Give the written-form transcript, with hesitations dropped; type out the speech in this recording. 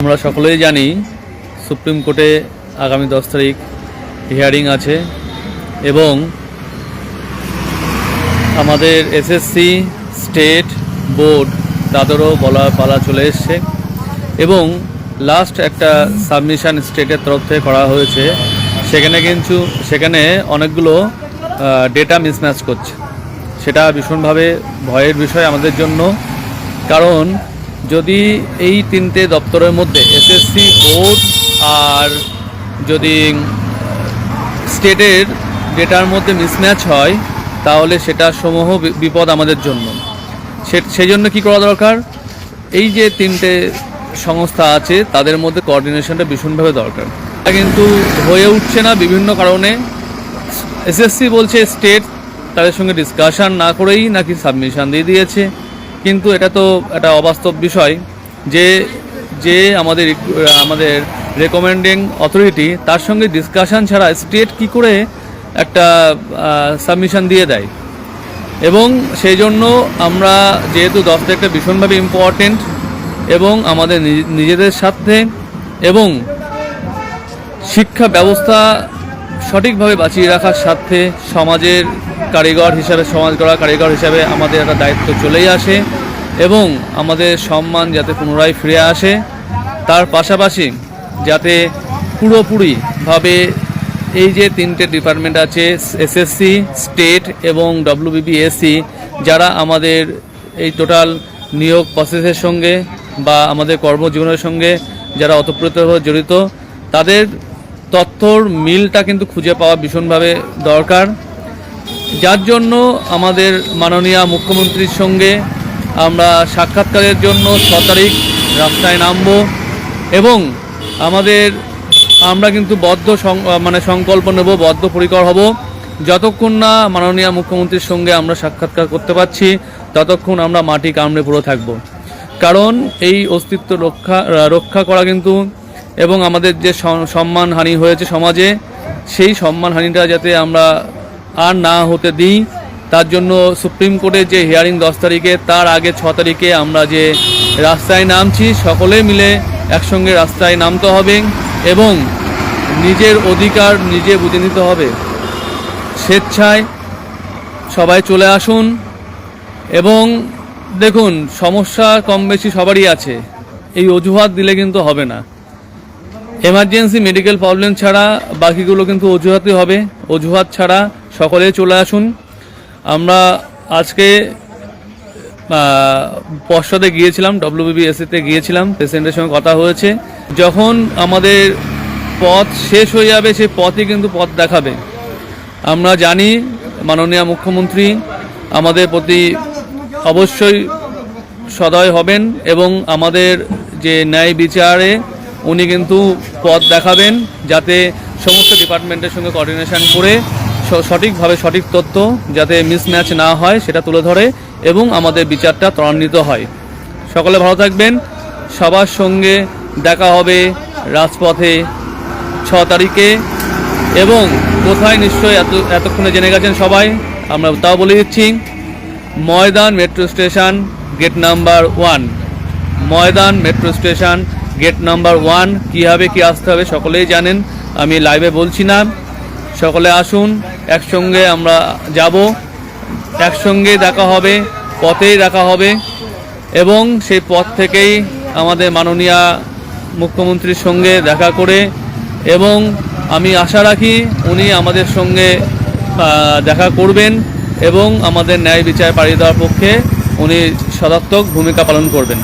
আমরা সকলেই জানি সুপ্রিম কোর্টে আগামী 10 তারিখ হিয়ারিং আছে এবং আমাদের এসএসসি স্টেট বোর্ড তাদেরও বলার পালা চলে এসছে এবং লাস্ট একটা সাবমিশন স্টেটের তরফ থেকে করা হয়েছে। সেখানে অনেকগুলো ডেটা মিসম্যাচ করছে। সেটা ভীষণভাবে ভয়ের বিষয় আমাদের জন্য, কারণ যদি এই তিনটে দপ্তরের মধ্যে এসএসসি বোর্ড আর যদি স্টেটের ডেটার মধ্যে মিসম্যাচ হয় তাহলে সেটা সমূহ বিপদ আমাদের জন্য। সেই জন্য কী করা দরকার, এই যে তিনটে সংস্থা আছে তাদের মধ্যে কোঅর্ডিনেশনটা ভীষণভাবে দরকার। এটা কিন্তু হয়ে উঠছে না বিভিন্ন কারণে। এসএসসি বলছে স্টেট তাদের সঙ্গে ডিসকাশন না করেই নাকি সাবমিশন দিয়ে দিয়েছে, কিন্তু এটা তো একটা অবাস্তব বিষয় যে আমাদের রেকমেন্ডিং অথরিটি তার সঙ্গে ডিসকাশন ছাড়া স্টেট কি করে একটা সাবমিশন দিয়ে দেয়। এবং সেই জন্য আমরা যেহেতু 10 তারিখটা ভীষণভাবে ইম্পর্টেন্ট এবং আমাদের নিজেদের সাথে এবং শিক্ষা ব্যবস্থা সঠিকভাবে বাঁচিয়ে রাখার সাথে সমাজের কারিগর হিসাবে আমাদের একটা দায়িত্ব চলেই আসে এবং আমাদের সম্মান যাতে পুনরায় ফিরে আসে, তার পাশাপাশি যাতে পুরোপুরিভাবে এই যে তিনটে ডিপার্টমেন্ট আছে এসএসসি স্টেট এবং ডব্লিউবিবিএসসি, যারা আমাদের এই টোটাল নিয়োগ প্রসেসের সঙ্গে বা আমাদের কর্মজীবনের সঙ্গে যারা ওতপ্রোতভাবে জড়িত, তাদের তথ্যর মিলটা কিন্তু খুঁজে পাওয়া ভীষণভাবে দরকার। যার জন্য আমাদের মাননীয় মুখ্যমন্ত্রীর সঙ্গে আমরা সাক্ষাৎকারের জন্য 6 তারিখ রাস্তায় নামব এবং আমরা কিন্তু সংকল্প নেব, বদ্ধপরিকর হব, যতক্ষণ না মাননীয় মুখ্যমন্ত্রীর সঙ্গে আমরা সাক্ষাৎকার করতে পারছি ততক্ষণ আমরা মাটি কামড়ে পড়ে থাকব। কারণ এই অস্তিত্ব রক্ষা করা কিন্তু এবং আমাদের যে সম্মানহানি হয়েছে সমাজে, সেই সম্মানহানিটা যাতে আমরা আর না হতে দিই, তার জন্য সুপ্রিম কোর্টের যে হিয়ারিং 10 তারিখে, তার আগে 6 তারিখে আমরা যে রাস্তায় নামছি, সকলে মিলে একসঙ্গে রাস্তায় নামতে হবে এবং নিজের অধিকার নিজে বুঝে নিতে হবে। স্বেচ্ছায় সবাই চলে আসুন এবং দেখুন, সমস্যা কম বেশি সবারই আছে, এই অজুহাত দিলে কিন্তু হবে না। এমার্জেন্সি মেডিকেল প্রবলেম ছাড়া বাকিগুলো কিন্তু অজুহাতই হবে। অজুহাত ছাড়া সকলে চলে আসুন। আমরা আজকে পর্ষদে গিয়েছিলাম, ডব্লিউবিবিএসসিতে গিয়েছিলাম, পেশেন্টের সঙ্গে কথা হয়েছে। যখন আমাদের পথ শেষ হয়ে যাবে সেই পথই কিন্তু পথ দেখাবে। আমরা জানি মাননীয় মুখ্যমন্ত্রী আমাদের প্রতি অবশ্যই সদয় হবেন এবং আমাদের যে ন্যায় বিচারে উনি কিন্তু পথ দেখাবেন, যাতে সমস্ত ডিপার্টমেন্টের সঙ্গে কোঅর্ডিনেশন করে সঠিকভাবে সঠিক তথ্য যাতে মিসম্যাচ না হয় সেটা তুলে ধরে এবং আমাদের বিচারটা ত্বরান্বিত হয়। সকলে ভালো থাকবেন। সবার সঙ্গে দেখা হবে রাজপথে 6 তারিখে এবং কোথায় নিশ্চয়ই এতক্ষণে জেনে গেছেন সবাই, আমরা তাও বলে দিচ্ছি, ময়দান মেট্রো স্টেশন গেট নাম্বার 1। ময়দান মেট্রো স্টেশন গেট নাম্বার 1 কীভাবে কী আসতে হবে সকলেই জানেন, আমি লাইভে বলছি না। সকলে আসুন, একসঙ্গে আমরা যাব, একসঙ্গে দেখা হবে, পথেই দেখা হবে এবং সেই পথ থেকেই আমাদের মাননীয় মুখ্যমন্ত্রীর সঙ্গে দেখা করে এবং আমি আশা রাখি উনি আমাদের সঙ্গে দেখা করবেন এবং আমাদের ন্যায় বিচার পাড়িয়ে দেওয়ার পক্ষে উনি সদাত্মক ভূমিকা পালন করবেন।